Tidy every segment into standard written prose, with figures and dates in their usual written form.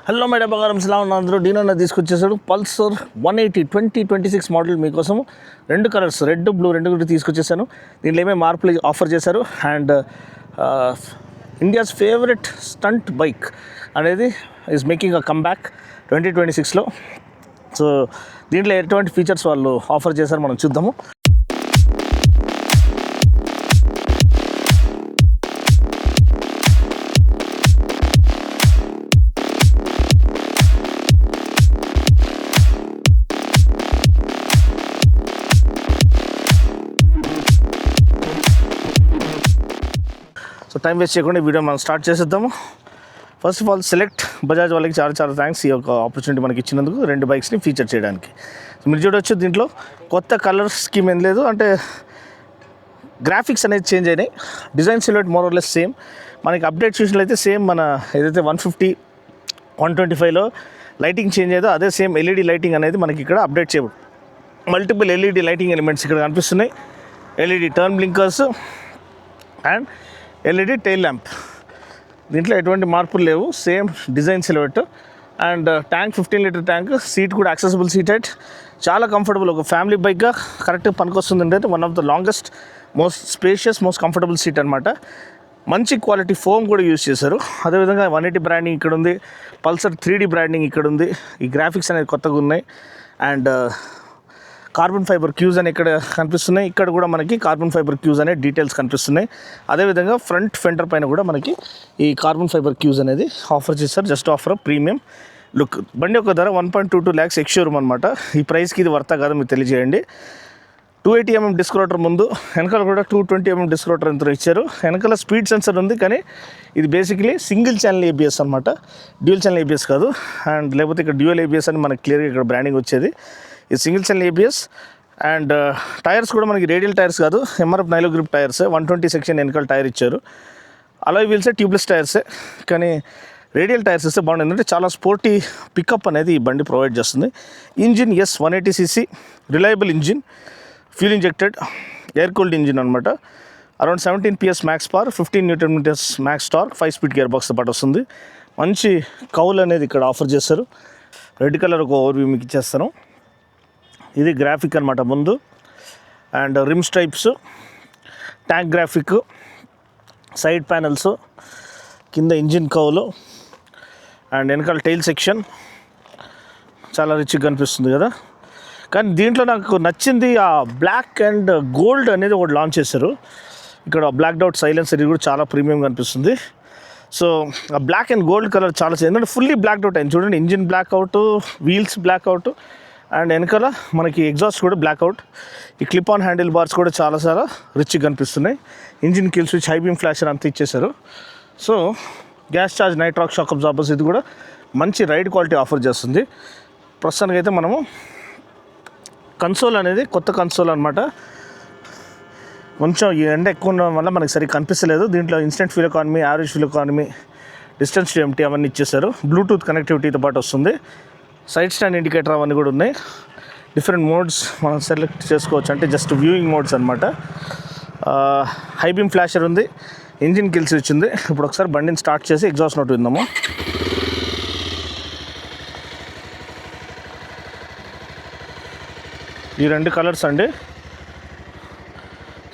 Hello madam బంగారం ఎలా ఉన్నా అందరూ డీనో తీసుకొచ్చేసాడు పల్సర్ 180 2026 మోడల్ మీకోసం రెండు కలర్స్ రెడ్ బ్లూ రెండు కూడా తీసుకొచ్చేసాను. దీంట్లో ఏమేమి మార్పులు ఆఫర్ చేశారు and India's favourite stunt bike అనేది ఈజ్ మేకింగ్ అ కమ్బ్యాక్ 2026లో. సో దీంట్లో ఎటువంటి ఫీచర్స్ వాళ్ళు ఆఫర్ చేశారు మనం చూద్దాము. సో టైం వేస్ట్ చేయకుండా వీడియో మనం స్టార్ట్ చేసేద్దాము. First of all select Bajaj వాళ్ళకి చాలా చాలా థ్యాంక్స్ ఈ యొక్క ఆపర్చునిటీ మనకి ఇచ్చినందుకు రెండు బైక్స్ని ఫీచర్ చేయడానికి. సో మీరు చూడవచ్చు దీంట్లో కొత్త కలర్ స్కీమ్ ఏం లేదు, అంటే గ్రాఫిక్స్ అనేది చేంజ్ అయినాయి. Design Sylhet more or less same. మనకి అప్డేట్ చూసినట్లయితే సేమ్ మన ఏదైతే 150 125లో లైటింగ్ చేంజ్ అయ్యేదో అదే సేమ్ ఎల్ఈడి లైటింగ్ అనేది మనకి ఇక్కడ అప్డేట్ చేయబడి మల్టిపుల్ ఎల్ఈడి లైటింగ్ ఎలిమెంట్స్ ఇక్కడ కనిపిస్తున్నాయి. LED turn blinkers and LED tail lamp. దీంట్లో ఎటువంటి మార్పులు లేవు, same design Sylhet. And tank 15 litre tank, seat కూడా యాక్సెసిబుల్ సీట్ హైట్, చాలా కంఫర్టబుల్. ఒక ఫ్యామిలీ బైక్గా కరెక్ట్గా పనికొస్తుంది. అంటే one of the longest most spacious most comfortable seat అనమాట. మంచి క్వాలిటీ ఫోమ్ కూడా యూజ్ చేశారు. అదేవిధంగా 180 బ్రాండింగ్ ఇక్కడ ఉంది, పల్సర్ 3D బ్రాండింగ్ ఇక్కడ ఉంది. ఈ గ్రాఫిక్స్ అనేది కొత్తగా ఉన్నాయి. అండ్ కార్బన్ ఫైబర్ క్యూజ్ అని ఇక్కడ కనిపిస్తున్నాయి. ఇక్కడ కూడా మనకి కార్బన్ ఫైబర్ క్యూజ్ అనే డీటెయిల్స్ కనిపిస్తున్నాయి. అదేవిధంగా ఫ్రంట్ ఫెండర్ పైన కూడా మనకి ఈ కార్బన్ ఫైబర్ క్యూజ్ అనేది ఆఫర్ చేశారు. Just offer premium look. బండి ఒక ధర 1.22 lakhs ఎక్స్షోరూమ్ అనమాట. ఈ ప్రైస్కి ఇది వర్తా కాదో మీరు తెలియజేయండి. 280mm డిస్క్ రోటర్ ముందు, వెనకాల కూడా 220mm డిస్క్ రోటర్ ఎంత ఇచ్చారు. వెనకాల స్పీడ్ సెన్సర్ ఉంది, కానీ ఇది బేసిక్లీ సింగిల్ ఛానల్ ఏబిఎస్ అనమాట, డ్యూయల్ ఛానల్ ఏబిఎస్ కాదు. అండ్ లేకపోతే ఇక్కడ డ్యూయల్ ఏబిఎస్ అని మనకి క్లియర్గా ఇక్కడ బ్రాండింగ్ వచ్చేది. ఇది single channel ABS. And tyres కూడా మనకి రేడియల్ టైర్స్ కాదు, ఎంఆర్ఎఫ్ నైలో గ్రిప్ టైర్స్. 120 సెక్షన్ వెనకాల టైర్ ఇచ్చారు. అలాయ్ వీల్సే ట్యూబ్లెస్ టైర్సే, కానీ రేడియల్ టైర్స్ ఇస్తే బాగుంటుంది. ఎందుకంటే చాలా స్పోర్టీ పికప్ అనేది ఈ బండి ప్రొవైడ్ చేస్తుంది. Engine 180cc reliable engine, fuel injected air cooled engine అనమాట. Around 17 PS max power, 15 Nm max torque, 5 speed gear బాక్స్తో పాటు వస్తుంది. మంచి కౌల్ అనేది ఇక్కడ ఆఫర్ చేస్తారు. రెడ్ కలర్ ఒక ఓవర్వ్యూ మీకు ఇచ్చేస్తాను. ఇది గ్రాఫిక్ అనమాట ముందు. And rim stripes, tank graphic, side panels, కింద ఇంజిన్ కౌలు, అండ్ వెనకాల టైల్ సెక్షన్ చాలా రిచ్గా కనిపిస్తుంది కదా. కానీ దీంట్లో నాకు నచ్చింది ఆ బ్లాక్ అండ్ గోల్డ్ అనేది ఒకటి లాంచ్ చేశారు. ఇక్కడ బ్లాక్ అవుట్ సైలెన్సర్, ఇది కూడా చాలా ప్రీమియం కనిపిస్తుంది. సో ఆ బ్లాక్ అండ్ గోల్డ్ కలర్ చాలా ఎందుకంటే ఫుల్లీ బ్లాక్ అవుట్ అయింది చూడండి. Engine black out, wheels black out, and వెనకాల మనకి ఎగ్జాస్ట్ కూడా బ్లాక్ అవుట్. ఈ క్లిప్ ఆన్ హ్యాండిల్ బార్స్ కూడా చాలా చాలా రిచ్గా కనిపిస్తున్నాయి. Engine kill switch, high beam flasher అంతా ఇచ్చేశారు. So gas charge, Nitrox shock absorbers, ఇది కూడా మంచి రైడ్ క్వాలిటీ ఆఫర్ చేస్తుంది. ప్రస్తుతానికి అయితే మనము కన్సోల్ అనేది కొత్త కన్సోల్ అనమాట. కొంచెం ఈ ఎండ ఎక్కువ ఉండడం వల్ల మనకి సరిగ్గా కనిపిస్తలేదు. దీంట్లో instant fuel economy, average fuel economy, distance to empty అవన్నీ ఇచ్చేసారు. బ్లూటూత్ కనెక్టివిటీతో పాటు వస్తుంది. సైడ్ స్టాండ్ ఇండికేటర్ అవన్నీ కూడా ఉన్నాయి. డిఫరెంట్ మోడ్స్ మనం సెలెక్ట్ చేసుకోవచ్చు, అంటే జస్ట్ వ్యూయింగ్ మోడ్స్ అనమాట. హై బీమ్ ఫ్లాషర్ ఉంది, ఇంజిన్ కిల్ స్విచ్ ఉంది. ఇప్పుడు ఒకసారి బండిని స్టార్ట్ చేసి ఎగ్జాస్ట్ నోట్ విందాము. ఈ రెండు కలర్స్ అండి.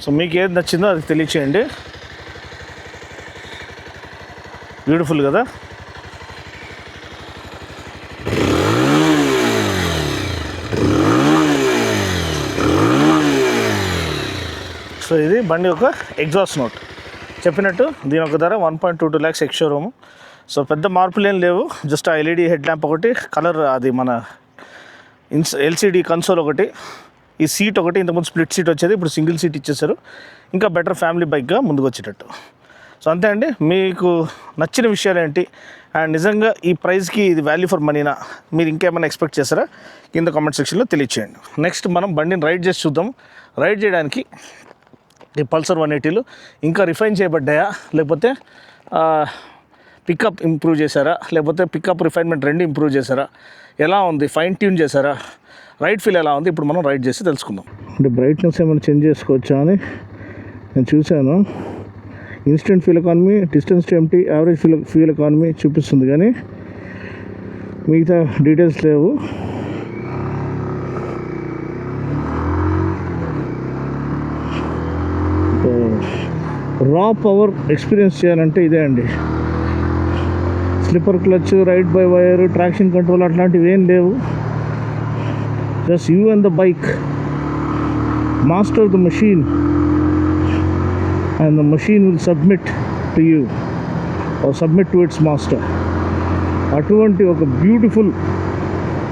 సో మీకు ఏది నచ్చిందో అది తెలియచేయండి. బ్యూటిఫుల్ కదా. సో ఇది బండి ఒక ఎగ్జాస్ట్ నోట్. చెప్పినట్టు దీని ఒక ధర 1.22 lakhs ఎక్స్షోరూమ్. సో పెద్ద మార్పులు ఏం లేవు, జస్ట్ ఆ ఎల్ఈడి హెడ్ ల్యాంప్ ఒకటి, కలర్ అది మన ఎల్సిడి కన్సోల్ ఒకటి, ఈ సీట్ ఒకటి. ఇంతకుముందు స్ప్లిట్ సీట్ వచ్చేది, ఇప్పుడు సింగిల్ సీట్ ఇచ్చేసారు. ఇంకా బెటర్ ఫ్యామిలీ బైక్గా ముందుకు వచ్చేటట్టు. సో అంతే అండి. మీకు నచ్చిన విషయాలు ఏంటి, అండ్ నిజంగా ఈ ప్రైస్కి ఇది వాల్యూ ఫర్ మనీనా, మీరు ఇంకేమైనా ఎక్స్పెక్ట్ చేస్తారా కింద కామెంట్ సెక్షన్లో తెలియచేయండి. నెక్స్ట్ మనం బండిని రైడ్ చేసి చూద్దాం. రైడ్ చేయడానికి ఈ పల్సర్ 180లు ఇంకా రిఫైన్ చేయబడ్డాయా, లేకపోతే పికప్ ఇంప్రూవ్ చేశారా, లేకపోతే పికప్ రిఫైన్మెంట్ రెండు ఇంప్రూవ్ చేశారా, ఎలా ఉంది, ఫైన్ ట్యూన్ చేశారా, రైడ్ ఫీల్ ఎలా ఉంది, ఇప్పుడు మనం రైడ్ చేసి తెలుసుకుందాం. అంటే బ్రైట్నెస్ ఏమైనా చేంజ్ చేసుకోవచ్చా అని నేను చూశాను. Instant fuel economy, distance to empty, average fuel economy చూపిస్తుంది, కానీ మిగతా డీటెయిల్స్ లేవు. రా పవర్ ఎక్స్పీరియన్స్ చేయాలంటే ఇదే అండి. Slipper clutch, ride by wire, traction control అట్లాంటివి ఏం లేవు. Just you and the bike master the machine and the machine will submit to you or submit to its master. అటువంటి ఒక బ్యూటిఫుల్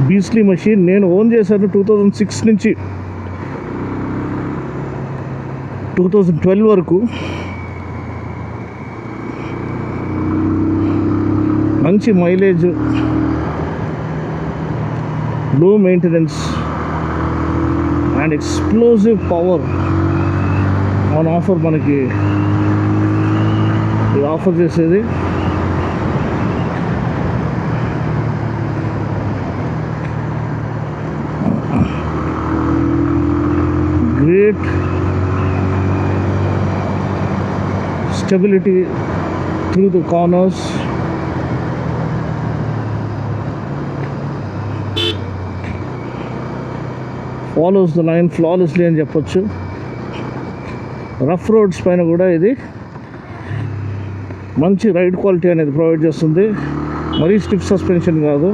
బీస్లీ మషీన్ నేను own చేశాను 2006 నుంచి 2012 వరకు. మంచి mileage, low maintenance and explosive power on offer మనకి ఇది offer చేసేది. Great stability through the corners. Follows the line flawlessly అని చెప్పొచ్చు. రఫ్ రోడ్స్ పైన కూడా ఇది మంచి రైడ్ క్వాలిటీ అనేది ప్రొవైడ్ చేస్తుంది. మరీ స్టిఫ్ సస్పెన్షన్ కాదు,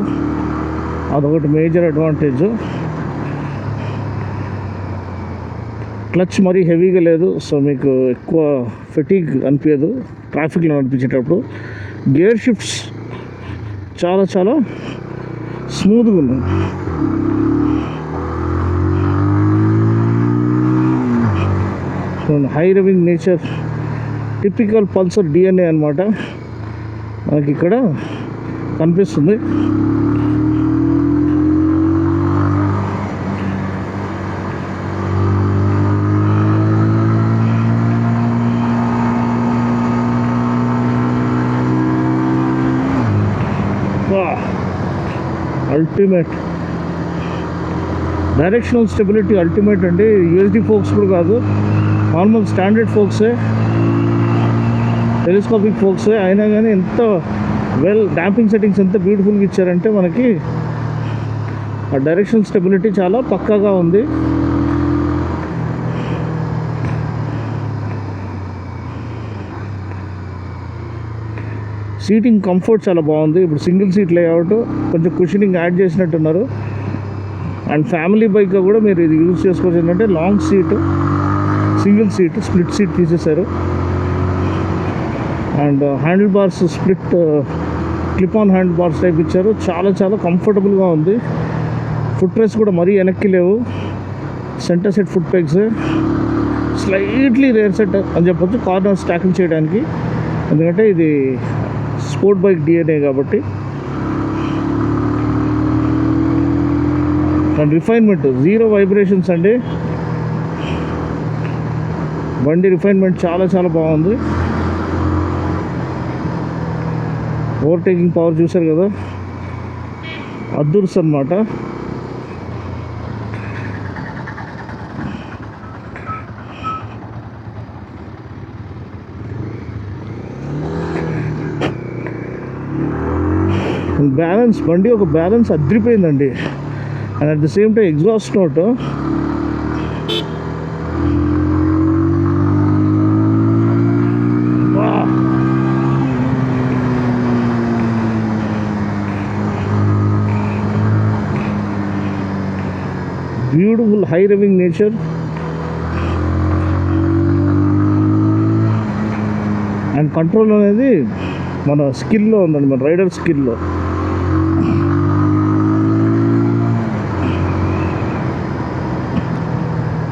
అదొకటి మేజర్ అడ్వాంటేజ్. క్లచ్ మరీ హెవీగా లేదు, సో మీకు ఎక్కువ ఫెటీగ్ అనిపించదు ట్రాఫిక్లో అనిపించేటప్పుడు. గేర్ షిఫ్ట్స్ చాలా చాలా స్మూత్గా ఉన్నాయి. High revving nature, typical Pulsar DNA అనమాట మనకి ఇక్కడ కనిపిస్తుంది. అల్టిమేట్ డైరెక్షనల్ స్టెబిలిటీ, అల్టిమేట్ అండి. యూఎస్డి ఫోక్స్ కూడా కాదు, నార్మల్ స్టాండర్డ్ ఫోక్సే, టెలిస్కోపిక్ ఫోక్సే. అయినా కానీ ఎంత వెల్ డాంపింగ్ సెట్టింగ్స్ ఎంత బ్యూటిఫుల్గా ఇచ్చారంటే మనకి ఆ డైరెక్షనల్ స్టెబిలిటీ చాలా పక్కాగా ఉంది. సీటింగ్ కంఫర్ట్ చాలా బాగుంది. ఇప్పుడు సింగిల్ సీట్ లేఅవుట్, కొంచెం కుషనింగ్ యాడ్ చేసినట్టున్నారు. అండ్ ఫ్యామిలీ బైక్గా కూడా మీరు ఇది యూజ్ చేసుకోవచ్చు. ఏంటంటే long seat, single seat, split seat తీసేశారు. And handle bars split clip on handle bars type ఇచ్చారు. చాలా చాలా కంఫర్టబుల్గా ఉంది. ఫుట్ రెస్ట్ కూడా మరీ వెనక్కి లేవు. Centre set foot pegs, slightly rare set అని చెప్పొచ్చు కార్నర్స్ ట్యాకిల్ చేయడానికి, ఎందుకంటే ఇది స్పోర్ట్ బైక్ డిఎన్ఏ కాబట్టి. అండ్ రిఫైన్మెంట్, జీరో వైబ్రేషన్స్ అండి. బండి రిఫైన్మెంట్ చాలా చాలా బాగుంది. ఓవర్టేకింగ్ పవర్ చూసారు కదా, అద్దుర్స్ అన్నమాట. బ్యాలెన్స్, బండి ఒక బ్యాలెన్స్ అదిరిపోయిందండి. And at the same time exhaust note beautiful high revving nature. And control అనేది మన స్కిల్లో ఉందండి, మన రైడర్ స్కిల్లో.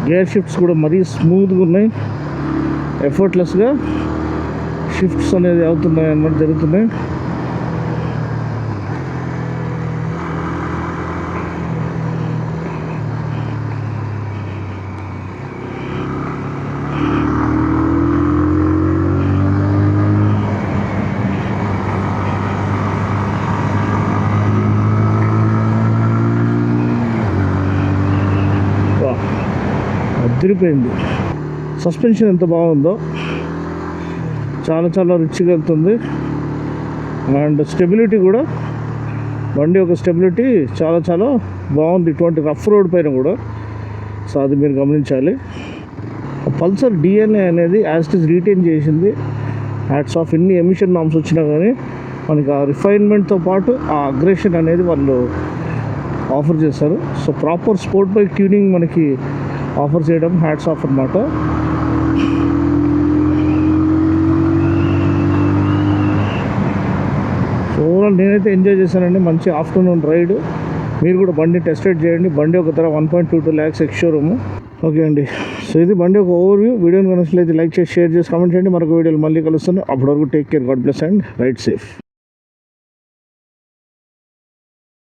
గేర్ షిఫ్ట్స్ కూడా మరీ స్మూత్గా ఉన్నాయి. ఎఫర్ట్లెస్గా షిఫ్ట్స్ అనేది అవుతున్నాయి అన్నమాట, జరుగుతున్నాయి. అదిరిపోయింది. సస్పెన్షన్ ఎంత బాగుందో, చాలా చాలా రిచ్గా వెళ్తుంది. అండ్ స్టెబిలిటీ కూడా బండి యొక్క స్టెబిలిటీ చాలా చాలా బాగుంది, ఇటువంటి రఫ్ రోడ్ పైన కూడా. సో అది మీరు గమనించాలి. పల్సర్ డిఎన్ఏ అనేది యాజ్ ఇట్ ఈస్ రీటైన్ చేసింది. Hats off. ఎన్ని ఎమిషన్ నామ్స్ వచ్చినా కానీ మనకి ఆ రిఫైన్మెంట్తో పాటు ఆ అగ్రెషన్ అనేది వాళ్ళు ఆఫర్ చేస్తారు. So proper sport bike tuning మనకి ఆఫర్ చేయడం హ్యాట్స్ ఆఫ్ అనమాట. సో ఓవరాల్ నేనైతే ఎంజాయ్ చేశానండి. మంచి ఆఫ్టర్నూన్ రైడ్. మీరు కూడా బండి టెస్ట్ రైడ్ చేయండి. బండి ఒక ధర 1.22 lakhs ఎక్స్ షోరూము. ఓకే అండి. సో ఇది బండి ఒక ఓవర్వ్యూ. వీడియోని కనుక లైక్ చేసి షేర్ చేసి కామెంట్ చేయండి. మరొక వీడియోలు మళ్ళీ కలుస్తాను. అప్పటి వరకు take care, god bless and ride safe.